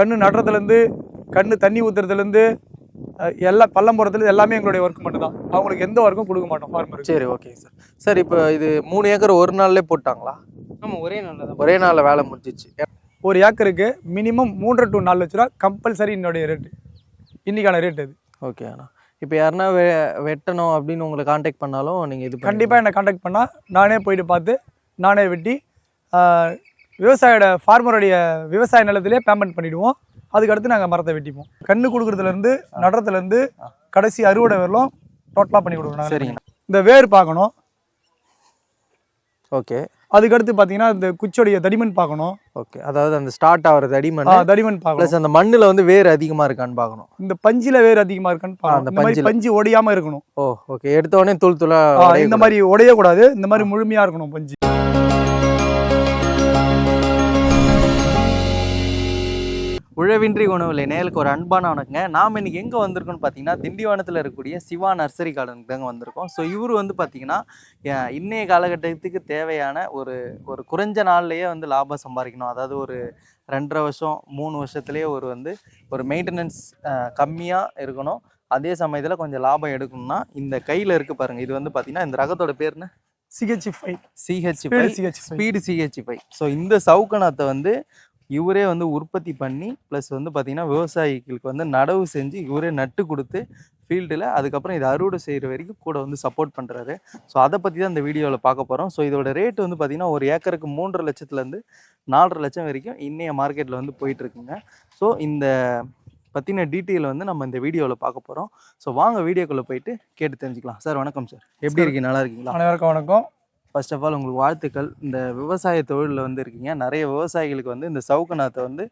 கன்று நடுறதுலேருந்து கன்று தண்ணி ஊற்றுறதுலேருந்து எல்லாம் பள்ளம் போகிறதுல எல்லாமே எங்களுடைய ஒர்க் மட்டும் தான். அவங்களுக்கு எந்த ஒர்க்கும் கொடுக்க மாட்டோம் ஃபார்மருக்கு. சரி, ஓகே சார். சார் இப்போ இது 3 ஏக்கர் ஒரு நாள்லேயே போட்டாங்களா? ஆமாம், ஒரே நாளில் தான். ஒரே நாளில் வேலை முடிஞ்சிச்சு. ஒரு ஏக்கருக்கு மினிமம் 3 to 4 லட்ச ரூபா கம்பல்சரி என்னுடைய ரேட்டு, இன்றைக்கான ரேட் அது. ஓகே அண்ணா. இப்போ யாருன்னா வெட்டணும் அப்படின்னு உங்களை காண்டாக்ட் பண்ணாலும் நீங்கள் இது கண்டிப்பாக என்னை காண்டாக்ட் பண்ணால் நானே போயிட்டு பார்த்து நானே வெட்டி விவசாயியோட ஃபார்மருடைய விவசாய நிலத்திலே பேமெண்ட் பண்ணிவிடுவோம். அதுக்கடுத்து நாங்கள் மரத்தை வெட்டிப்போம். கன்று கொடுக்குறதுலேருந்து நடுறதுலேருந்து கடைசி அறுவடை வரலாம் டோட்டலாக பண்ணி கொடுக்குறோம். சரிங்கண்ணா. இந்த வேர் பார்க்கணும். ஓகே. அதுக்கடுத்து பார்த்தீங்கன்னா இந்த குச்சியோடைய தடிமன் பார்க்கணும். ஓகே, அதாவது அந்த ஸ்டார்ட் ஆகிற தடிமன் பார்க்கணும். ப்ளஸ் அந்த மண்ணில் வந்து வேர் அதிகமாக இருக்கான்னு பார்க்கணும். இந்த பஞ்சில் வேர் அதிகமாக இருக்கான்னு பார்க்கணும். இந்த மாதிரி பஞ்சு உடையாமல் இருக்கணும். ஓகே. எடுத்த உடனே துளா இந்த மாதிரி உடையக்கூடாது. இந்த மாதிரி முழுமையாக இருக்கணும் பஞ்சு. உழவின்றி உணவுலை நேயலுக்கு ஒரு அன்பான வணக்கங்க. நாம் இன்றைக்கி எங்கே வந்திருக்கோம்னு பார்த்தீங்கன்னா திண்டிவனத்தில் இருக்கக்கூடிய சிவா நர்சரி கார்டனுக்கு தாங்க வந்திருக்கோம். ஸோ இவர் வந்து பார்த்திங்கன்னா இன்றைய காலகட்டத்துக்கு தேவையான ஒரு குறைஞ்ச நாள்லேயே வந்து லாபம் சம்பாதிக்கணும். அதாவது ஒரு 2.5 வருஷம் 3 வருஷத்துலேயே ஒரு மெயின்டெனன்ஸ் கம்மியாக இருக்கணும். அதே சமயத்தில் கொஞ்சம் லாபம் எடுக்கணும்னா இந்த கையில் இருக்குது பாருங்கள். இது வந்து பார்த்திங்கன்னா இந்த ரகத்தோட பேர்னு CH5 ஸ்பீடு CH5. ஸோ இந்த சவுக்கநாத்தை வந்து இவரே வந்து உற்பத்தி பண்ணி ப்ளஸ் வந்து பார்த்திங்கன்னா விவசாயிகளுக்கு வந்து நடவு செஞ்சு இவரே நட்டு கொடுத்து ஃபீல்டில் அதுக்கப்புறம் இதை அறுவடை செய்கிற வரைக்கும் கூட வந்து சப்போர்ட் பண்ணுறாரு. ஸோ அதை பற்றி தான் இந்த வீடியோவில் பார்க்க போகிறோம். ஸோ இதோட ரேட்டு வந்து பார்த்திங்கன்னா ஒரு ஏக்கருக்கு 3.5 லட்சத்துலேருந்து 4.5 லட்சம் வரைக்கும் இன்னைய மார்க்கெட்டில் வந்து போயிட்டுருக்குங்க. ஸோ இந்த பற்றின டீட்டெயில் வந்து நம்ம இந்த வீடியோவில் பார்க்க போகிறோம். ஸோ வாங்க வீடியோக்குள்ளே போயிட்டு கேட்டு தெரிஞ்சுக்கலாம். சார் வணக்கம் சார், எப்படி இருக்கீங்க? நல்லா இருக்கீங்களா? அனைவருக்கும் வணக்கம். ஃபர்ஸ்ட் ஆஃப் ஆல் உங்களுக்கு வாழ்த்துக்கள். இந்த விவசாய தொழிலில் வந்து இருக்கீங்க. நிறைய விவசாயிகளுக்கு வந்து இந்த சவுக்கநாத்தை வந்து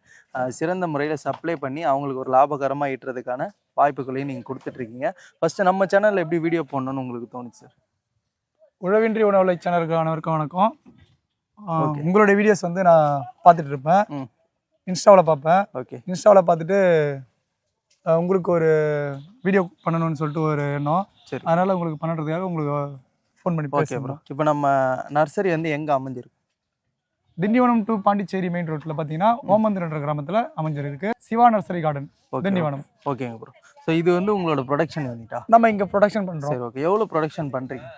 சிறந்த முறையில் சப்ளை பண்ணி அவங்களுக்கு ஒரு லாபகரமாக ஈட்டுறதுக்கான வாய்ப்புகளையும் நீங்கள் கொடுத்துட்ருக்கீங்க. ஃபஸ்ட்டு நம்ம சேனலில் எப்படி வீடியோ போடணும்னு உங்களுக்கு தோணுச்சு சார்? உழவின்றி உணவுலை சேனலுக்கு அனைவருக்கும் வணக்கம். உங்களுடைய வீடியோஸ் வந்து நான் பார்த்துட்டு இருப்பேன். இன்ஸ்டாவில் பார்ப்பேன். ஓகே. இன்ஸ்டாவில் பார்த்துட்டு உங்களுக்கு ஒரு வீடியோ பண்ணணும்னு சொல்லிட்டு ஒரு எண்ணம். சரி, அதனால் உங்களுக்கு பண்ணுறதுக்காக உங்களுக்கு ஃபோன் பண்ணி. Okay bro. இப்போ நம்ம நர்சரி வந்து எங்கே அமைஞ்சிருக்கு? திண்டிவனம் டு பாண்டிச்சேரி மெயின் ரோட்டில் பார்த்தீங்கன்னா ஓமந்தூர்ன்ற கிராமத்தில் அமைஞ்சிருக்கு சிவா நர்சரி கார்டன், திண்டிவனம். ஓகேங்க ப்ரோ. ஸோ இது வந்து உங்களோட ப்ரொடக்ஷன் யூனிட்டா? நம்ம இங்கே ப்ரொடக்ஷன் பண்ணுறோம். சரி, ஓகே. எவ்வளோ ப்ரொடக்ஷன் பண்ணுறீங்க?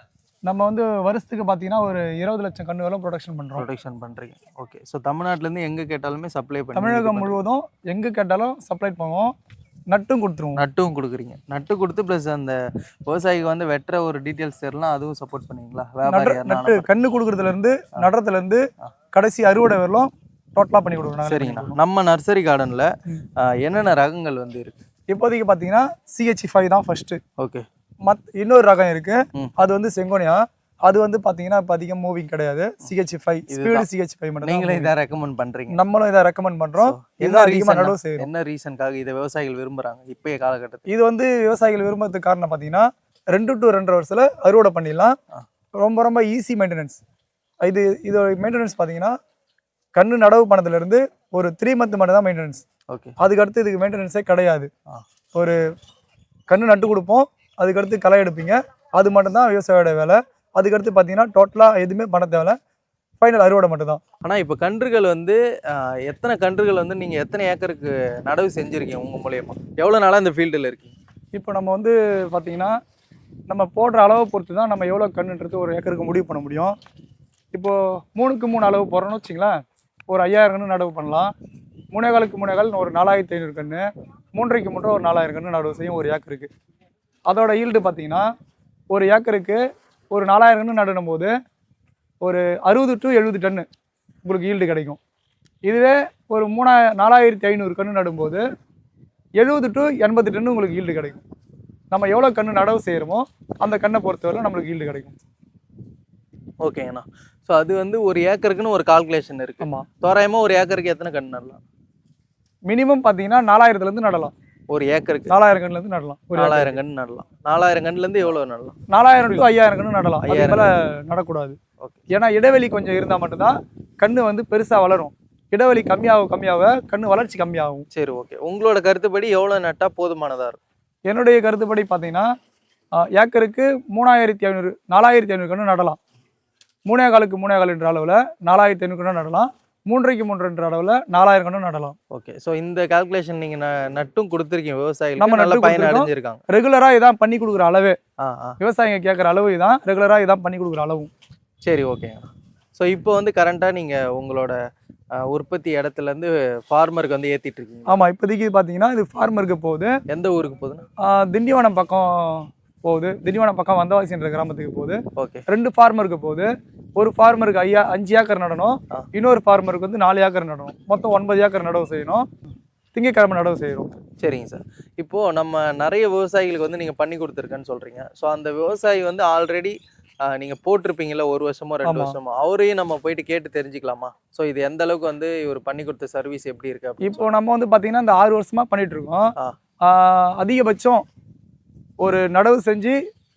நம்ம வந்து வருஷத்துக்கு பார்த்தீங்கன்னா ஒரு 20 லட்சம் கன்று வரை ப்ரொடக்ஷன் பண்ணுறீங்க. ஓகே. ஸோ தமிழ்நாட்டிலேருந்து எங்கே கேட்டாலுமே சப்ளை பண்ணி, தமிழகம் முழுவதும் எங்கே கேட்டாலும் சப்ளை பண்ணுவோம். நட்டும் கொடுத்துருவோம். நட்டும் கொடுக்குறீங்க. நட்டு கொடுத்து ப்ளஸ் அந்த விவசாயிக்கு வந்து வெட்டுற ஒரு டீட்டெயில்ஸ் தெரியலாம், அதுவும் சப்போர்ட் பண்ணுவீங்களா? நட்டு கன்று கொடுக்குறதுலேருந்து நடுறதுலேருந்து கடைசி அறுவடை வரலாம் டோட்டலாக பண்ணி கொடுக்குறோம். சரிங்கண்ணா. நம்ம நர்சரி கார்டனில் என்னென்ன ரகங்கள் வந்து இருக்குது? இப்போதைக்கு பார்த்தீங்கன்னா CH5 தான் ஃபர்ஸ்ட்டு. ஓகே. இன்னொரு ரகம் இருக்குது, அது வந்து செங்கோனியா. அது வந்து பார்த்தீங்கன்னா இப்போ அதிகம் மூவிங் கிடையாது. CH5 ஸ்பீடு CH5 மட்டும். நீங்களே இதை ரெக்கமெண்ட் பண்ணுறீங்க? நம்மளும் இதை ரெக்கமெண்ட் பண்ணுறோம். இதுதான் அதிகமாக நடவு செய்யும். என்ன ரீசனுக்காக இதை விவசாயிகள் விரும்புகிறாங்க இப்போய காலகட்டத்தில்? இது வந்து விவசாயிகள் விரும்புறதுக்கு காரணம் பார்த்தீங்கன்னா 2 to 2.5 வருஷத்தில் அறுவடை பண்ணிடலாம். ரொம்ப ரொம்ப ஈஸி மெயின்டெனன்ஸ். இதோட மெயின்டெனன்ஸ் பார்த்தீங்கன்னா கன்று நடவு பண்ணதுலேருந்து ஒரு 3 மந்த் மட்டும் தான் மெயின்டெனன்ஸ். ஓகே. அதுக்கடுத்து இதுக்கு மெயின்டெனன்ஸே கிடையாது. ஒரு கன்று நட்டு கொடுப்போம், அதுக்கடுத்து களை எடுப்பீங்க, அது மட்டும்தான் விவசாயியோட வேலை. அதுக்கடுத்து பார்த்தீங்கன்னா டோட்டலாக எதுவுமே பண்ண தேவை, ஃபைனல் அறுவடை மட்டும் தான். ஆனால் இப்போ கன்றுகள் வந்து எத்தனை கன்றுகள் வந்து நீங்கள் எத்தனை ஏக்கருக்கு நடவு செஞ்சுருக்கீங்க உங்கள் மூலயமா? எவ்வளோ நாளாக இந்த ஃபீல்டில் இருக்கீங்க? இப்போ நம்ம வந்து பார்த்தீங்கன்னா நம்ம போடுற அளவை பொறுத்து தான் நம்ம எவ்வளோ கன்றுன்றது ஒரு ஏக்கருக்கு முடிவு பண்ண முடியும். இப்போது 3க்கு 3 அளவு போடுறோன்னு வச்சிங்களேன், ஒரு 5000 கன்று நடவு பண்ணலாம். 3/4க்கு 3/4 ஒரு 4500 கன்று, 3/3க்கு 3 ஒரு 4000 கன்று நடவு செய்யும் ஒரு ஏக்கருக்கு. அதோட ஈல்டு பார்த்தீங்கன்னா ஒரு ஏக்கருக்கு ஒரு 4000 கன்று நடுனும் போது ஒரு 60 to 70 டன்னு உங்களுக்கு ஈல்டு கிடைக்கும். இதுவே ஒரு 4500 கன்று நடும்போது 70 to 80 டன்னு உங்களுக்கு ஈல்டு கிடைக்கும். நம்ம எவ்வளோ கன்று நடவு செய்கிறோமோ அந்த கண்ணை பொறுத்தவரை நம்மளுக்கு ஈல்டு கிடைக்கும். ஓகேங்கண்ணா. ஸோ அது வந்து ஒரு ஏக்கருக்குன்னு ஒரு கால்குலேஷன் இருக்குது. ஆமாம். தோராயமாக ஒரு ஏக்கருக்கு எத்தனை கன்று நடலாம்? மினிமம் பார்த்தீங்கன்னா 4000லேருந்து நடலாம். ஒரு ஏக்கருக்கு 4000 கன்றுலேருந்து நடலாம். 4000 கன்று நடலாம். 4000 கன்றுலேருந்து எவ்வளோ நடலாம்? 4000 to 5000 கன்று நடலாம். அதுக்கு மேலே நடக்கூடாது. ஓகே. ஏன்னா இடைவெளி கொஞ்சம் இருந்தால் மட்டும்தான் கன்று வந்து பெருசாக வளரும். இடைவெளி கம்மியாக கன்று வளர்ச்சி கம்மியாகும். சரி, ஓகே. உங்களோட கருத்துப்படி எவ்வளோ நட்டால் போதுமானதாக இருக்கும்? என்னுடைய கருத்துப்படி பார்த்தீங்கன்னா ஏக்கருக்கு 3500 4000 கன்று நடலாம். 3/4க்கு 3/4 என்ற அளவில் 4500 கன்று நடலாம். 3.5 3.2 அளவில் 4000 கன்று நடலாம். ஓகே. ஸோ இந்த கால்குலேஷன் நீங்கள் நட்டும் கொடுத்துருக்கீங்க நம்ம விவசாயிகளுக்கு, நல்ல நட்டு பயன் கொடுத்துருக்கோம். அடைஞ்சிருக்காங்க. ரெகுலராக இதான் பண்ணி கொடுக்குற அளவே, ஆ ஆ விவசாயிங்க கேட்குற அளவு இதான், ரெகுலராக இதான் பண்ணி கொடுக்குற அளவும். சரி, ஓகேங்கண்ணா. ஸோ இப்போ வந்து கரண்ட்டாக நீங்கள் உங்களோட உற்பத்தி இடத்துலேருந்து ஃபார்மருக்கு வந்து ஏற்றிட்டு இருக்கீங்க. ஆமாம், இப்போதைக்கு பார்த்தீங்கன்னா இது ஃபார்மருக்கு போகுது. எந்த ஊருக்கு போகுதுண்ணா? திண்டிவனம் பக்கம் போகுது. திண்டிவனம் பக்கம் வந்தவாசின்ற கிராமத்துக்கு போகுது. ஓகே. 2 ஃபார்மருக்கு போகுது. ஒரு ஃபார்மருக்கு 5 ஏக்கர் நடணும், இன்னொரு ஃபார்மருக்கு வந்து 4 ஏக்கர் நடணும். மொத்தம் 9 ஏக்கர் நடவு செய்யணும். திங்கக்கிழமை நடவு செய்கிறோம். சரிங்க சார். இப்போது நம்ம நிறைய விவசாயிகளுக்கு வந்து நீங்கள் பண்ணி கொடுத்துருக்கேன்னு சொல்கிறீங்க. ஸோ அந்த விவசாயி வந்து ஆல்ரெடி நீங்கள் போட்டிருப்பீங்களா 1 வருஷமோ 2 வருஷமோ, அவரையும் நம்ம போயிட்டு கேட்டு தெரிஞ்சுக்கலாமா? ஸோ இது எந்த அளவுக்கு வந்து இவர் பண்ணி கொடுத்த சர்வீஸ் எப்படி இருக்கு? இப்போ நம்ம வந்து பார்த்தீங்கன்னா இந்த 6 வருஷமாக பண்ணிட்டு இருக்கோம். அதிகபட்சம் ஒரு நடவு செஞ்சு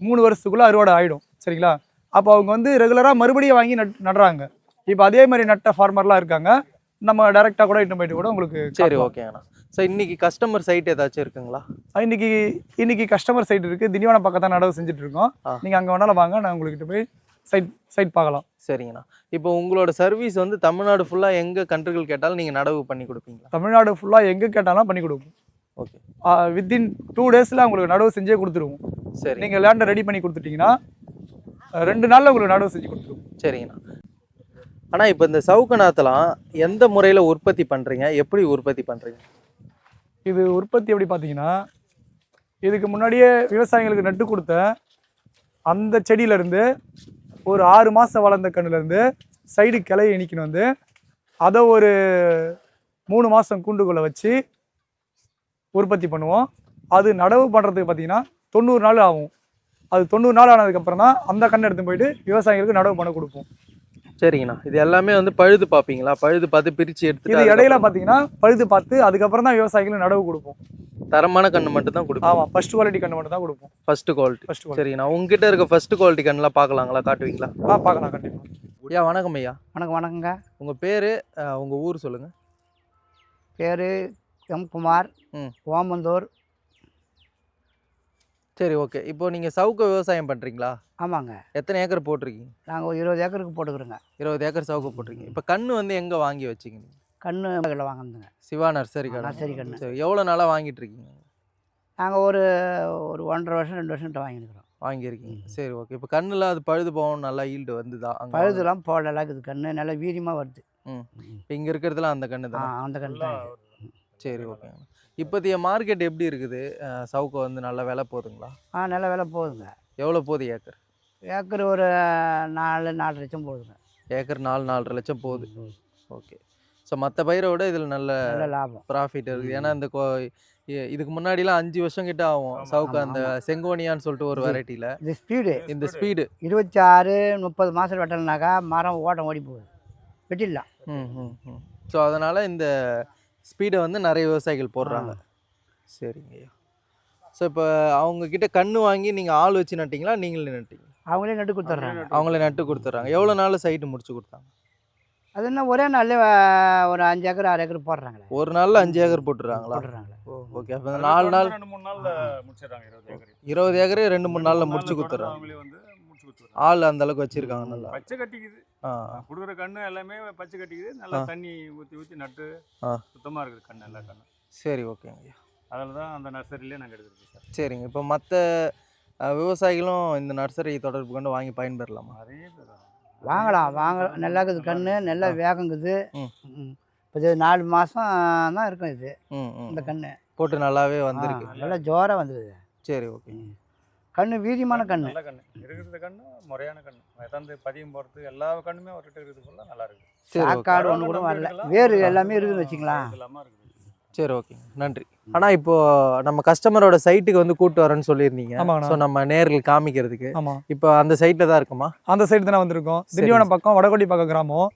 3 வருஷத்துக்குள்ள அறுவடை ஆகிடும். சரிங்களா? அப்போ அவங்க வந்து ரெகுலராக மறுபடியும் வாங்கி நடுறாங்க. இப்போ அதே மாதிரி நட்ட ஃபார்மர்லாம் இருக்காங்க. நம்ம டைரெக்டாக கூட இட்டு போயிட்டு கூட உங்களுக்கு. சரி, ஓகேங்கண்ணா. ஸோ இன்னைக்கு கஸ்டமர் சைட் ஏதாச்சும் இருக்குங்களா? இன்னைக்கு கஸ்டமர் சைட் இருக்குது. திண்டிவனம் பக்கத்தான் நடவு செஞ்சுட்டு இருக்கோம். நீங்கள் அங்கே வேணாலும் வாங்க, நான் உங்கள்கிட்ட போய் சைட் பார்க்கலாம். சரிங்கண்ணா. இப்போ உங்களோட சர்வீஸ் வந்து தமிழ்நாடு ஃபுல்லாக எங்கே கன்றுகள் கேட்டாலும் நீங்கள் நடவு பண்ணி கொடுப்பீங்களா? தமிழ்நாடு ஃபுல்லாக எங்கே கேட்டாலும் பண்ணி கொடுப்போம். ஓகே. வித்தின் 2 டேஸில் உங்களுக்கு நடவு செஞ்சே கொடுத்துருவோம். சரி. நீங்கள் லேண்டை ரெடி பண்ணி கொடுத்துட்டிங்கன்னா 2 நாளில் உங்களுக்கு நடவு செஞ்சு கொடுத்துருவோம். சரிங்கண்ணா. ஆனால் இப்போ இந்த சவுக்கு நாத்தெல்லாம் எந்த முறையில் உற்பத்தி பண்ணுறீங்க, எப்படி உற்பத்தி பண்ணுறீங்க? இது உற்பத்தி எப்படி பார்த்தீங்கன்னா, இதுக்கு முன்னாடியே விவசாயிகளுக்கு நட்டு கொடுத்த அந்த செடியிலேருந்து ஒரு 6 மாதம் வளர்ந்த கண்ணுலேருந்து சைடு கிளையை இனிக்கணும் வந்து அதை ஒரு 3 மாதம் கூண்டுக்குள்ளே வச்சு உற்பத்தி பண்ணுவோம். அது நடவு பண்ணுறதுக்கு பார்த்தீங்கன்னா 90 நாள் ஆகும். அது 90 நாள் ஆனதுக்கப்புறம் தான் அந்த கண்ணை எடுத்து போயிட்டு விவசாயிகளுக்கு நடவு பண்ண கொடுப்போம். சரிங்கண்ணா. இது எல்லாமே வந்து பழுது பார்ப்பீங்களா? பழுது பார்த்து பிரித்து எடுத்து இது இடையில பார்த்தீங்கன்னா பழுது பார்த்து அதுக்கப்புறம் தான் விவசாயிகளுக்கு நடவு கொடுப்போம். தரமான கன்று மட்டும் தான் கொடுப்போம். ஆமாம், ஃபர்ஸ்ட் குவாலிட்டி கன்று மட்டும் தான் கொடுப்போம். First quality. சரிங்கண்ணா. உங்ககிட்ட இருக்க ஃபர்ஸ்ட் குவாலிட்டி கன்றுலாம் பார்க்கலாங்களா? காட்டுவீங்களா? பார்க்கலாம் கண்டிப்பாக. ஐயா வணக்கம் ஐயா. வணக்கங்க. உங்கள் பேர், உங்கள் ஊர் சொல்லுங்கள். பேர் எம் குமார், ஓமந்தூர். சரி, ஓகே. இப்போ நீங்கள் சவுக்கு விவசாயம் பண்ணுறீங்களா? ஆமாங்க. எத்தனை ஏக்கர் போட்டிருக்கீங்க? நாங்கள் ஒரு 20 ஏக்கருக்கு போட்டுக்கிறோங்க. 20 ஏக்கர் சவுக்கு போட்டிருக்கீங்க. இப்போ கன்று வந்து எங்கே வாங்கி வச்சிங்க? கன்று வாங்கினதுங்க. சிவா நர்சரி கடை. நர்சரி கன்று. சரி, எவ்வளோ நாளாக வாங்கிட்டு இருக்கீங்க? நாங்கள் ஒரு 1.5 வருஷம் 2 வருஷம் வாங்கியிருக்கிறோம். வாங்கியிருக்கீங்க. சரி, ஓகே. இப்போ கண்ணில் அது பழுது போகணும், நல்லா ஈல்டு வந்துதா? பழுதுலாம் போட நல்லா இருக்குது. கன்று நல்லா வீரியமாக வருது. இப்போ இங்கே இருக்கிறதுலாம் அந்த கன்று தான்? அந்த கன்று தான். சரி, ஓகேங்க. இப்போதைய மார்க்கெட் எப்படி இருக்குது? சவுக்கு வந்து நல்ல விலை போகுதுங்களா? நல்ல விலை போகுதுங்க. எவ்வளோ போகுது ஏக்கர்? ஏக்கர் ஒரு 4-4.5 லட்சம் போகுதுங்க. ஏக்கர் 4-4.5 லட்சம் போகுது. ஓகே. ஸோ மற்ற பயிரை விட இதில் நல்ல லாபம் ப்ராஃபிட் இருக்குது. ஏன்னா இந்த இதுக்கு முன்னாடிலாம் 5 வருஷம் கிட்ட ஆகும் சவுக்கு. அந்த செங்கோனியான்னு சொல்லிட்டு ஒரு வெரைட்டியில் இந்த ஸ்பீடு 26-30 மாதம் வெட்டலைனாக்கா மரம் ஓட்டம் ஓடி போகுது, வெட்டிடலாம். ஸோ அதனால் இந்த ஸ்பீடை வந்து நிறைய விவசாயிகள் போடுறாங்க. சரிங்க ஐயா. ஸோ இப்போ அவங்கக்கிட்ட கன்று வாங்கி நீங்கள் ஆள் வச்சு நட்டிங்களா, நீங்களே நட்டிங்க? அவங்களே நட்டு கொடுத்துட்றாங்க. அவங்களே நட்டு கொடுத்துட்றாங்க. எவ்வளோ நாளில் சைட்டு முடிச்சு கொடுத்தாங்க? அது என்ன ஒரே நாளில் ஒரு 5 ஏக்கர் 6 ஏக்கர் போடுறாங்களே. ஒரு நாளில் 5 ஏக்கர் போட்டுடுறாங்களா? ஓகே. அப்போ 4 நாள் 2-3 நாளில் முடிச்சிடறாங்க. 20 ஏக்கர் 2-3 நாளில் முடிச்சு கொடுத்துட்றாங்க. ஆள் அந்த அளவுக்கு வச்சிருக்காங்க. நல்லா பச்சை கட்டிக்குது. கொடுக்குற கண்ணு எல்லாமே பச்சை கட்டிக்குது. நல்லா தண்ணி ஊற்றி நட்டு சுத்தமாக இருக்குது கண்ணு, எல்லா கண்ணு. சரி, ஓகேங்க ஐயா. அதில் தான் அந்த நர்சரியிலே நாங்கள் எடுத்துருக்கோம் சார். சரிங்க. இப்போ மற்ற விவசாயிகளும் இந்த நர்சரி தொடர்பு கொண்டு வாங்கி பயன்பெறலாமா? நிறைய பேர் வாங்கலாம். நல்லா இருக்குது கண்ணு, நல்லா வேகங்குது. இப்போ இது 4 மாதம் தான் இருக்கும். இது இந்த கண்ணு போட்டு நல்லாவே வந்திருக்கு. நல்லா ஜோராக வந்தது. சரி, ஓகே. கண்ணு வீரியமான கண்ணு. நல்ல கண்ணு இருக்கிறது. கண்ணு முறையான கண்ணு. எதாவது பதியம் போகிறது எல்லா கண்ணுமே அவர்கிட்ட இருக்கிறது போல நல்லா இருக்குது. சாக்காடு ஒன்று கூட வரல. வேறு எல்லாமே இருக்குதுன்னு வச்சுக்கலாம். எல்லாமே இருக்குது. சரி, ஓகே, நன்றி. ஆனால் இப்போ நம்ம கஸ்டமரோட சைட்டுக்கு வந்து கூப்பிட்டு வரேன்னு சொல்லியிருந்தீங்க. ஸோ நம்ம நேரில் காமிக்கிறதுக்கு. இப்போ அந்த சைட்டில் தான் இருக்குமா? அந்த சைட்டு தானே வந்திருக்கோம். திண்டிவனம் பக்கம் வடகோடி பக்கம் கிராமம்.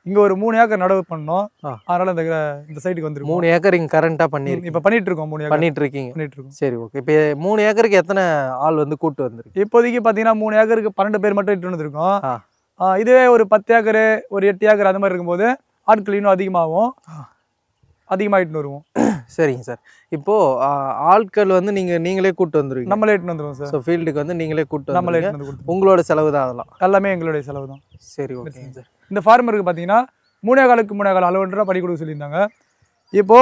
இங்கே ஒரு 3 ஏக்கர் நடவு பண்ணோம். அதனால இந்த சைட்டுக்கு வந்துருக்கோம். 3 ஏக்கர் இங்கே கரண்ட்டாக பண்ணிருக்கீங்க? இப்போ பண்ணிட்டு இருக்கோம். 3 ஏக்கர் பண்ணிட்டு இருக்கீங்க. சரி, ஓகே. இப்போ 3 ஏக்கருக்கு எத்தனை ஆள் வந்து கூப்பிட்டு வந்துருக்கு? இப்போதைக்கு பார்த்தீங்கன்னா 3 ஏக்கருக்கு 12 பேர் மட்டும் இட்டு வந்துருக்கோம். இதுவே ஒரு 10 ஏக்கர் ஒரு 8 ஏக்கர் அந்த மாதிரி இருக்கும்போது ஆட்கள் இன்னும் அதிகமாகிட்டு வருவோம். சரிங்க சார். இப்போது ஆட்கள் வந்து நீங்களே கூப்பிட்டு வந்துருவீங்க? நம்மளே எடுத்துன்னு வந்துடுவோம் சார். ஸோ ஃபீல்டுக்கு வந்து நீங்களே கூப்பிட்டு நம்மளே உங்களோட செலவு தான்? அதெல்லாம் எல்லாமே எங்களுடைய செலவு தான். சரி, ஓகேங்க சார். இந்த ஃபார்மருக்கு பார்த்தீங்கன்னா 3.25க்கு 3.25 அளவுன்ற பண்ணி கொடுக்க சொல்லியிருந்தாங்க. இப்போ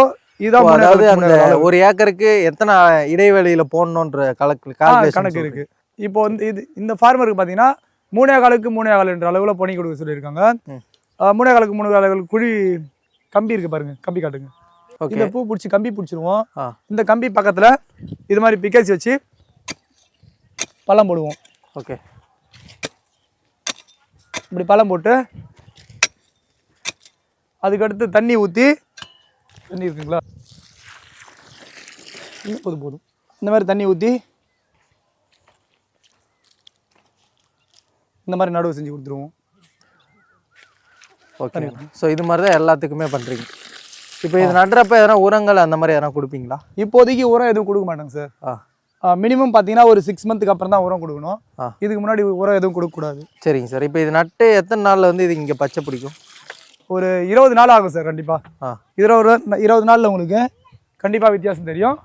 இதான் அதாவது 3.25க்கு அந்த 3.25 அளவு. ஒரு ஏக்கருக்கு எத்தனை இடைவெளியில போடணுன்ற கணக்கு இருக்கு. இப்போ வந்து இந்த ஃபார்மருக்கு பார்த்தீங்கன்னா 3.25க்கு 3.25 அளவுல பண்ணி கொடுக்க சொல்லியிருக்காங்க. 3.25க்கு 3.25 குழி கம்பி இருக்கு பாருங்க, கம்பி காட்டுங்க. இந்த பூ பிடிச்சி கம்பி பிடிச்சிருவோம். இந்த கம்பி பக்கத்துல இது மாதிரி பிக்கேசி வச்சு பள்ளம் போடுவோம். ஓகே, இப்படி பள்ளம் போட்டு அதுக்கடுத்து தண்ணி ஊற்றி, தண்ணி இருக்குங்களா, போதும் போதும், இந்த மாதிரி தண்ணி ஊற்றி இந்த மாதிரி நடவு செஞ்சு கொடுத்துருவோம். ஓகே. ஸோ இது மாதிரி தான் எல்லாத்துக்குமே பண்ணுறீங்க. இப்போ இது நடுறப்ப எதனா உரங்கள் அந்த மாதிரி எதனா கொடுப்பீங்களா? இப்போதைக்கு உரம் எதுவும் கொடுக்க மாட்டேங்க சார். மினிமம் பார்த்தீங்கன்னா ஒரு 6 மந்த்துக்கு அப்புறம் தான் உரம் கொடுக்கணும். இதுக்கு முன்னாடி உரம் எதுவும் கொடுக்கக்கூடாது. சரிங்க சார். இப்போ இது நட்டு எத்தனை நாளில் வந்து இது இங்கே பச்சை பிடிக்கும்? ஒரு 20 நாள் ஆகும் சார் கண்டிப்பாக. 20 நாளில் உங்களுக்கு கண்டிப்பாக வித்தியாசம் தெரியும்.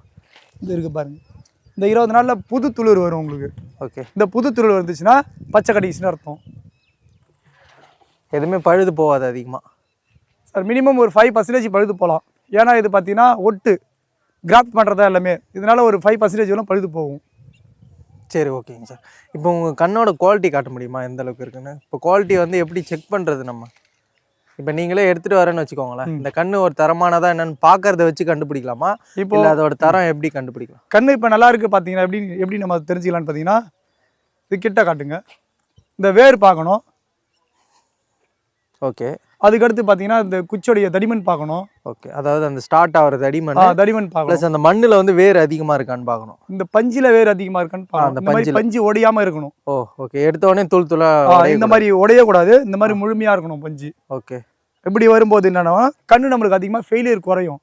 இது இருக்குது பாருங்கள், இந்த 20 நாளில் புது துளிர் வரும் உங்களுக்கு. ஓகே, இந்த புது துளிர் வந்துச்சுன்னா பச்சை கட்டிச்சுன்னு அர்த்தம். எதுவுமே பழுது போகாது அதிகமாக சார். மினிமம் ஒரு 5% பழுது போகலாம். ஏன்னா இது பார்த்தீங்கன்னா ஒட்டு கிராஃப்ட் பண்ணுறதா எல்லாமே, இதனால ஒரு 5% பழுது போகும். சரி, ஓகேங்க சார். இப்போ உங்கள் கண்ணோட குவாலிட்டி காட்ட முடியுமா எந்த அளவுக்கு இருக்குன்னு? இப்போ குவாலிட்டி வந்து எப்படி செக் பண்ணுறது நம்ம? இப்போ நீங்களே எடுத்துகிட்டு வரேன்னு வச்சுக்கோங்களேன், இந்த கண்ணு ஒரு தரமானதா என்னன்னு பார்க்கறத வச்சு கண்டுபிடிக்கலாமா? இப்போ அதோட தரம் எப்படி கண்டுபிடிக்கலாம்? கண்ணு இப்போ நல்லா இருக்குது பார்த்தீங்கன்னா எப்படி நம்ம தெரிஞ்சுக்கலான்னு பார்த்தீங்கன்னா, இது கிட்ட காட்டுங்க. இந்த வேர் பார்க்கணும். ஓகே. அதுக்கடுத்து பார்த்தீங்கன்னா இந்த குச்சியோடைய தடிமன் பார்க்கணும். ஓகே, அதாவது அந்த ஸ்டார்ட் ஆகிற தடிமன் பார்க்கணும். ப்ளஸ் அந்த மண்ணில் வந்து வேர் அதிகமாக இருக்கான்னு பார்க்கணும். இந்த பஞ்சில் வேர் அதிகமாக இருக்கான்னு பார்க்கணும். அந்த மாதிரி பஞ்சு உடையாமல் இருக்கணும். ஓகே. எடுத்த உடனே துளா இந்த மாதிரி உடையக்கூடாது. இந்த மாதிரி முழுமையாக இருக்கணும் பஞ்சு. ஓகே. இப்படி வரும்போது என்னன்னா கண்ணு நம்மளுக்கு அதிகமாக ஃபெயிலியர் குறையும்.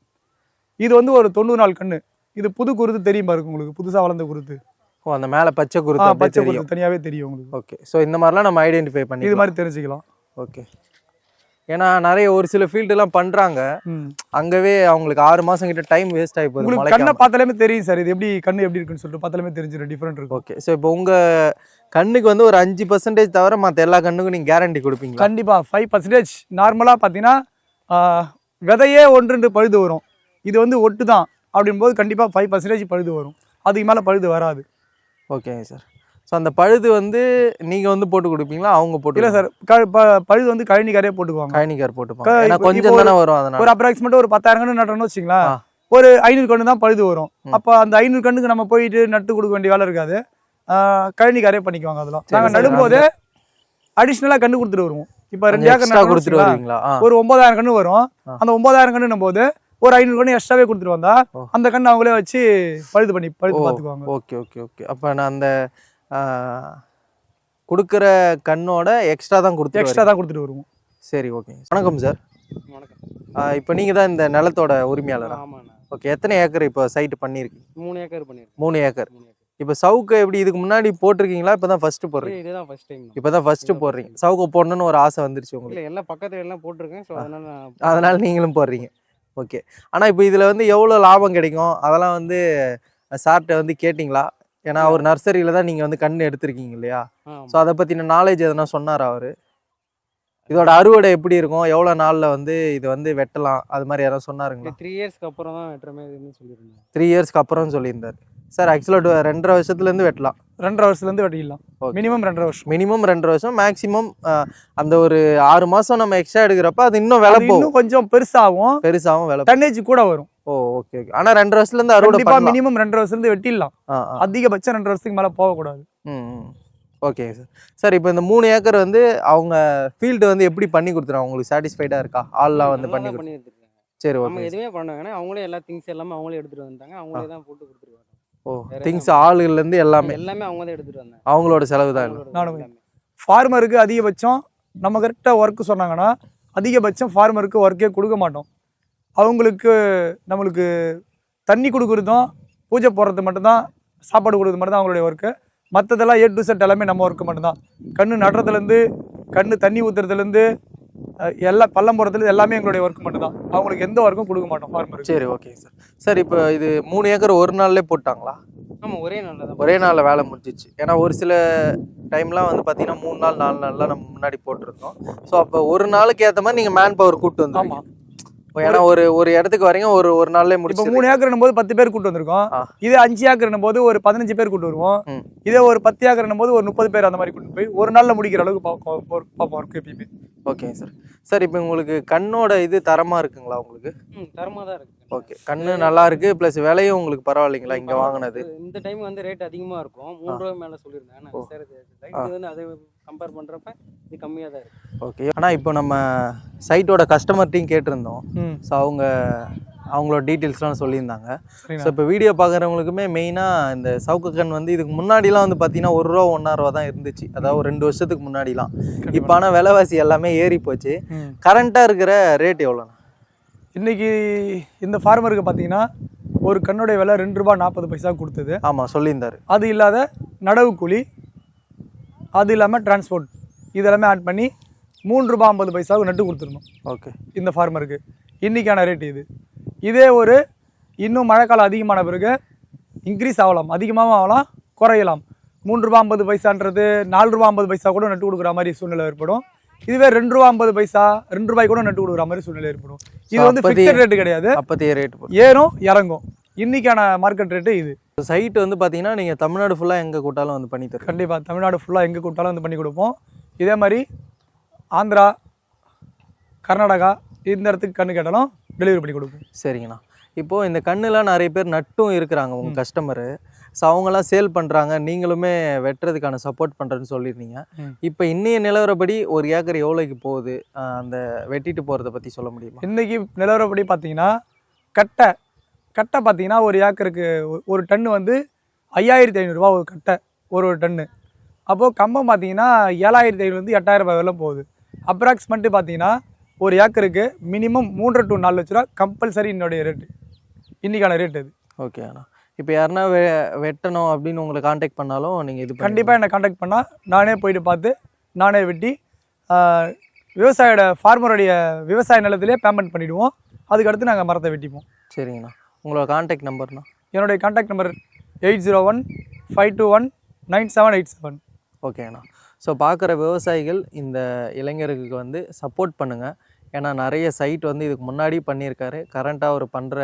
இது வந்து ஒரு 90 நாள் கண்ணு. இது புது குருத்து தெரியுமா இருக்கு உங்களுக்கு, புதுசாக வளர்ந்த குருத்து. அந்த மேலே பச்சை குருத்து தனியாகவே தெரியும் உங்களுக்கு. ஓகே. ஸோ இந்த மாதிரிலாம் நம்ம ஐடென்டிஃபை பண்ணி இது மாதிரி தெரிஞ்சுக்கலாம். ஓகே. ஏன்னா நிறைய ஒரு சில ஃபீல்டெல்லாம் பண்ணுறாங்க, அங்கவே அவங்களுக்கு 6 மாதம் கிட்ட டைம் வேஸ்ட் ஆகி போகுது. உங்களுக்கு கண்ணை பார்த்தாலுமே தெரியும் சார், இது எப்படி கண்ணு எப்படி இருக்குன்னு சொல்லிட்டு பார்த்தாலுமே தெரிஞ்சிடும், டிஃப்ரெண்ட் இருக்கும். ஓகே. ஸோ இப்போ உங்கள் கண்ணுக்கு வந்து ஒரு 5% தவிர மற்ற எல்லா கண்ணுக்கும் நீங்கள் கேரண்டி கொடுப்பீங்க? கண்டிப்பாக 5%. நார்மலாக பார்த்தீங்கன்னா விதையே 1-2 பழுது வரும். இது வந்து ஒட்டு தான் அப்படின்போது கண்டிப்பாக 5% பழுது வரும். அதுக்கு மேலே பழுது வராது. ஓகேங்க சார். ஸோ அந்த பழுது வந்து நீங்கள் வந்து போட்டு கொடுப்பீங்களா, அவங்க போட்டு? இல்லை சார், பழுது வந்து கழனிக்காரே போட்டுக்குவாங்க. கழனிக்கார் போட்டுப்பாங்க. கொஞ்சம் தானே வரும். அதனால ஒரு அப்ராக்சிமேட்டாக ஒரு 10,000 கன்று நட்டுறோம்னு வச்சுங்களா, ஒரு 500 கன்று தான் பழுது வரும். அப்போ அந்த 500 கண்ணுக்கு நம்ம போயிட்டு நட்டு கொடுக்க வேண்டிய வேலை இருக்காது. கழனிக்காரே பண்ணிக்குவாங்க. அதெல்லாம் நாங்கள் நடும்போது அடிஷ்னலாக கன்று கொடுத்துட்டு வருவோம். இப்போ 2 ஏக்கர் கொடுத்துட்டு வருவீங்களா? ஒரு 9,000 கன்று வரும். அந்த 9,000 கன்றுன்னும் போது ஒரு 500 கன்று எக்ஸ்ட்ராவே கொடுத்துட்டு வந்தா அந்த கன்று அவங்களே வச்சு பழுது பார்த்துக்குவாங்க. Okay okay okay. அப்போ நான் அந்த கொடுக்குற கண்ணோட எக்ஸ்ட்ரா தான் கொடுத்துட்டு வருவோம். சரி, ஓகே. வணக்கம் சார். வணக்கம். இப்போ நீங்கள் தான் இந்த நிலத்தோட உரிமையாளரா? ஆமாண்ணா. ஓகே. எத்தனை ஏக்கர் இப்போ சைட்டு பண்ணியிருக்கு? 3 ஏக்கர் பண்ணியிருக்கேன். 3 ஏக்கர். இப்போ சவுக்கு எப்படி இதுக்கு முன்னாடி போட்டிருக்கீங்களா, இப்போ தான் ஃபர்ஸ்ட் போடுறீங்க? இதுதான் ஃபர்ஸ்ட் டைம். இப்போ தான் ஃபர்ஸ்ட் போடுறீங்க. சவுக்கு போடணும்னு ஒரு ஆசை வந்துருச்சு உங்களுக்கு? இல்லை, எல்லாம் பக்கத்துல எல்லாம் போட்டிருக்கேன். ஸோ அதனால நீங்களும் போடுறீங்க. ஓகே. ஆனால் இப்போ இதில் வந்து எவ்வளோ லாபம் கிடைக்கும் அதெல்லாம் வந்து சார்கிட்ட வந்து கேட்டிங்களா? ஏன்னா அவர் நர்சரியில் தான் நீங்கள் வந்து கண்ணு எடுத்திருக்கீங்க இல்லையா? ஸோ அதை பற்றின நாலேஜ் எதனா சொன்னார் அவர்? இதோட அறுவடை எப்படி இருக்கும், எவ்வளோ நாளில் வந்து இது வந்து வெட்டலாம், அது மாதிரி யாராவது சொன்னாருங்களா? 3 இயர்ஸ்க்கு அப்புறம் தான் வெட்டுற மாதிரி சொல்லியிருந்தேன். 3 இயர்ஸ்க்கு அப்புறம் சொல்லியிருந்தார் சார். ஆக்சுவலாக 2.5 வருஷத்துலேருந்து வெட்டலாம். 2.5 வருஷத்துலேருந்து வெட்டிடலாம். மினிமம் 2.5 வருஷம். மினிமம் 2.5 வருஷம். மேக்ஸிமம் அந்த ஒரு 6 மாதம் நம்ம எக்ஸ்ட்ரா எடுக்கிறப்ப அது இன்னும் விலை போகும், கொஞ்சம் பெருசாகும் விலை டன்னேஜ் கூட வரும். Okay okay. ஆனால் 2.5 வருஷத்துலேருந்து அறுவடை பண்ணலாம். மினிமம் 2.5 வருஷத்துலேருந்து வெட்டிடலாம். அதிகபட்சம் 2.5 வருஷத்துக்கு மேலே போகக்கூடாது. Okay sir. சார் இப்போ இந்த 3 ஏக்கர் வந்து அவங்க ஃபீல்டு வந்து எப்படி பண்ணி கொடுத்துருவாங்க, உங்களுக்கு சாட்டிஸ்ஃபைடாக இருக்கா? ஆள்லாம் வந்து பண்ணி கொடுத்துருக்காங்க. சரி, ஓகே. எதுவுமே பண்ணுவாங்க, அவங்களே எல்லா திங்ஸ் எல்லாமே அவங்களே எடுத்துகிட்டு வந்துட்டாங்க. அவங்களே தான் போட்டு கொடுத்துருவாங்க. திங்ஸ் ஆளுலேருந்து எல்லாமே அவங்க தான் எடுத்துகிட்டு வந்தாங்க. அவங்களோட செலவு தான். ஃபார்மருக்கு அதிகபட்சம் நம்ம கரெக்டாக ஒர்க்கு சொன்னாங்கன்னா அதிகபட்சம் ஃபார்மருக்கு ஒர்க்கே கொடுக்க மாட்டோம். அவங்களுக்கு நம்மளுக்கு தண்ணி கொடுக்குறதும் பூஜை போடுறது மட்டும்தான், சாப்பாடு கொடுக்குறது மட்டும்தான் அவங்களுடைய ஒர்க்கு. மற்றதெல்லாம் A to Z எல்லாமே நம்ம ஒர்க்கு மட்டும்தான். கன்று நடுறதுலேருந்து கன்று தண்ணி ஊற்றுறதுலேருந்து எல்லாம் பள்ளம் போடுறதுலேருந்து எல்லாமே எங்களுடைய ஒர்க் மட்டும்தான். அவங்களுக்கு எந்த ஒர்க்கும் கொடுக்க மாட்டோம் ஃபார்மருக்கு. சரி, ஓகே சார். சார் இப்போ இது 3 ஏக்கர் ஒரு நாள்லேயே போட்டாங்களா? ஆமாம் ஒரே நாளில் தான் ஒரே நாளில் வேலை முடிஞ்சிச்சு. ஏன்னா ஒரு சில டைம்லாம் வந்து பார்த்தீங்கன்னா 3 நாள் 4 நாள்லாம் நம்ம முன்னாடி போட்டிருந்தோம். ஸோ அப்போ ஒரு நாளுக்கு ஏற்ற மாதிரி நீங்கள் மேன் பவர் கூப்பிட்டு வந்துருவீங்க. ஆமாம். ஏன்னா ஒரு இடத்துக்கு வரீங்க ஒரு நாள்லயே இப்போ முடிச்சு 3 ஏக்கர்னும் போது 10 பேர் கூட்டு வந்திருக்கோம். இதே 5 ஏக்கர்னும் போது ஒரு 15 பேர் கூட்டு வருவோம். இதே ஒரு 10 ஏக்கர்னும் போது ஒரு 30 பேர் அந்த மாதிரி கூட்டு போய் ஒரு நாள்ல முடிக்கிற அளவுக்கு பார்ப்போம் ஒர்க் எப்பயுமே. Okay sir. சார் இப்போ உங்களுக்கு கண்ணோட இது தரமா இருக்குங்களா உங்களுக்கு? தரமாக தான் இருக்குது. ஓகே, கண்ணு நல்லா இருக்கு, ப்ளஸ் விலையும் உங்களுக்கு பரவாயில்லைங்களா இங்க வாங்கினது? இந்த டைம் வந்து ரேட் அதிகமாக இருக்கும். 3 ரூபா மேலே சொல்லியிருந்தேன். ஆனால் சார் இது வந்து அதை கம்பேர் பண்ணுறப்ப இது கம்மியாக தான் இருக்குது. ஓகே. ஆனால் இப்போ நம்ம சைட்டோட கஸ்டமர்ட்டையும் கேட்டிருந்தோம். ஸோ அவங்களோட டீட்டெயில்ஸ்லாம் சொல்லியிருந்தாங்க. ஸோ இப்போ வீடியோ பார்க்குறவங்களுக்குமே மெயினாக இந்த சவுக்கு கண் வந்து இதுக்கு முன்னாடிலாம் வந்து பார்த்தீங்கன்னா 1 ரூபா 1.5 ரூபா தான் இருந்துச்சு. அதாவது ஒரு 2 வருஷத்துக்கு முன்னாடிலாம். இப்போ ஆனால் விலைவாசி எல்லாமே ஏறி போச்சு. கரண்ட்டாக இருக்கிற ரேட் எவ்வளோண்ணா? இன்னைக்கு இந்த ஃபார்மருக்கு பார்த்தீங்கன்னா ஒரு கண்ணுடைய விலை 2 ரூபா 40 பைசா கொடுத்தது. ஆமாம் சொல்லியிருந்தாரு. அது இல்லாத நடவு கூலி, அது இல்லாமல் டிரான்ஸ்போர்ட், இதெல்லாமே ஆட் பண்ணி 3 ரூபா 50 பைசாவுக்கு நட்டு கொடுத்துருணும். ஓகே. இந்த ஃபார்மருக்கு இன்றைக்கான ரேட் இது. இதே ஒரு இன்னும் மழைக்காலம் அதிகமான பிறகு இன்க்ரீஸ் ஆகலாம், அதிகமாகவும் ஆகலாம், குறையலாம். 3 ரூபா 50 பைசான்றது 4 ரூபா 50 பைசா கூட நட்டு கொடுக்குற மாதிரி சூழ்நிலை ஏற்படும். இதுவே 2 ரூபா 50 பைசா 2 ரூபாய் கூட நட்டு கொடுக்குற மாதிரி சூழ்நிலை ஏற்படும். இது வந்து ஃபிக்ஸட் ரேட்டு கிடையாது, அப்போதைய ரேட் ஏறும் இறங்கும். இன்னைக்கான மார்க்கெட் ரேட்டு இது. சைட் வந்து பார்த்தீங்கன்னா நீங்கள் தமிழ்நாடு ஃபுல்லாக எங்கே கூட்டாலும் வந்து பண்ணி தருவோம். கண்டிப்பாக தமிழ்நாடு ஃபுல்லாக எங்கே கூட்டாலும் வந்து பண்ணி கொடுப்போம். இதே மாதிரி ஆந்திரா, கர்நாடகா இந்த இடத்துக்கு கண்ணு கேட்டாலும் டெலிவரி பண்ணி கொடுப்போம். சரிங்கண்ணா. இப்போது இந்த கண்ணுலாம் நிறைய பேர் நட்டும் இருக்கிறாங்க உங்கள் கஸ்டமரு. ஸோ அவங்களாம் சேல் பண்ணுறாங்க, நீங்களுமே வெட்டுறதுக்கான சப்போர்ட் பண்ணுறேன்னு சொல்லியிருந்தீங்க. இப்போ இன்னைய நிலவரப்படி ஒரு ஏக்கர் எவ்வளோக்கு போகுது, அந்த வெட்டிட்டு போகிறத பற்றி சொல்ல முடியுமா? இன்றைக்கி நிலவரப்படி பார்த்தீங்கன்னா கட்டை பார்த்தீங்கன்னா ஒரு ஏக்கருக்கு ஒரு டன்னு வந்து 5500 ரூபா ஒரு கட்டை, ஒரு டன்னு. அப்போது கம்பம் பார்த்தீங்கன்னா 7500 8,000 ரூபாய் வரலாம் போகுது. அப்ராக்சிமேட்டு பார்த்தீங்கன்னா ஒரு ஏக்கருக்கு மினிமம் 3 to 4 லட்ச ரூபா கம்பல்சரி என்னுடைய ரேட்டு, இன்றைக்கான ரேட் அது. ஓகே அண்ணா. இப்போ யாருன்னா வெட்டணும் அப்படின்னு உங்களை காண்டாக்ட் பண்ணாலும் நீங்கள் இது கண்டிப்பாக என்னை காண்டாக்ட் பண்ணால் நானே போயிட்டு பார்த்து நானே வெட்டி விவசாயியோட ஃபார்மருடைய விவசாய நிலத்திலே பேமெண்ட் பண்ணிவிடுவோம். அதுக்கடுத்து நாங்கள் மரத்தை வெட்டிப்போம். சரிங்கண்ணா. உங்களோட காண்டாக்ட் நம்பர்ண்ணா? என்னுடைய காண்டாக்ட் நம்பர் 801-521-9787. ஓகேண்ணா. ஸோ பார்க்குற விவசாயிகள் இந்த இளைஞருக்கு வந்து சப்போர்ட் பண்ணுங்கள். ஏன்னா நிறைய சைட் வந்து இதுக்கு முன்னாடி பண்ணியிருக்காரு. கரண்ட்டாக அவர் பண்ணுற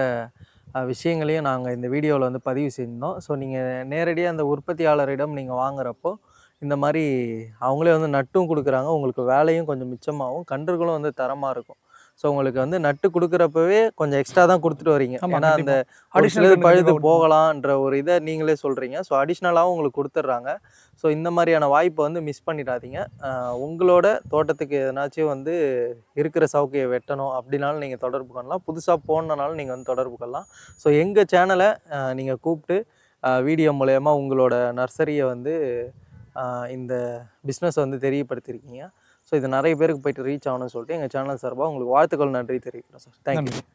விஷயங்களையும் நாங்கள் இந்த வீடியோவில் வந்து பதிவு செஞ்சோம். ஸோ நீங்கள் நேரடியாக அந்த உற்பத்தியாளரிடம் நீங்கள் வாங்குறப்போ இந்த மாதிரி அவங்களே வந்து நட்டும் கொடுக்குறாங்க. உங்களுக்கு வேலையும் கொஞ்சம் மிச்சமாகும், கன்றுகளும் வந்து தரமாக இருக்கும். ஸோ உங்களுக்கு வந்து நட்டு கொடுக்குறப்பவே கொஞ்சம் எக்ஸ்ட்ரா தான் கொடுத்துட்டு வரீங்க. ஏன்னா அந்த அடிஷ்னல் பழுது போகலான்ற ஒரு இதை நீங்களே சொல்கிறீங்க. ஸோ அடிஷ்னலாகவும் உங்களுக்கு கொடுத்துட்றாங்க. ஸோ இந்த மாதிரியான வாய்ப்பை வந்து மிஸ் பண்ணிடாதீங்க. உங்களோட தோட்டத்துக்கு எதனாச்சும் வந்து இருக்கிற சவுக்கையை வெட்டணும் அப்படின்னாலும் நீங்கள் தொடர்பு பண்ணலாம். புதுசாக போனனாலும் நீங்கள் வந்து தொடர்பு கொள்ளலாம். ஸோ எங்கள் சேனலை நீங்கள் கூப்பிட்டு வீடியோ மூலயமா உங்களோட நர்சரியை வந்து இந்த பிஸ்னஸ் வந்து தெரியப்படுத்தியிருக்கீங்க. ஸோ இது நிறைய பேருக்கு போய்ட்டு ரீச் ஆகணும்னு சொல்லிட்டு எங்கள் சேனல் சார்பாக உங்களுக்கு வாழ்த்துக்கள், நன்றி தெரிவிக்கிறோம் சார். தேங்க்யூ.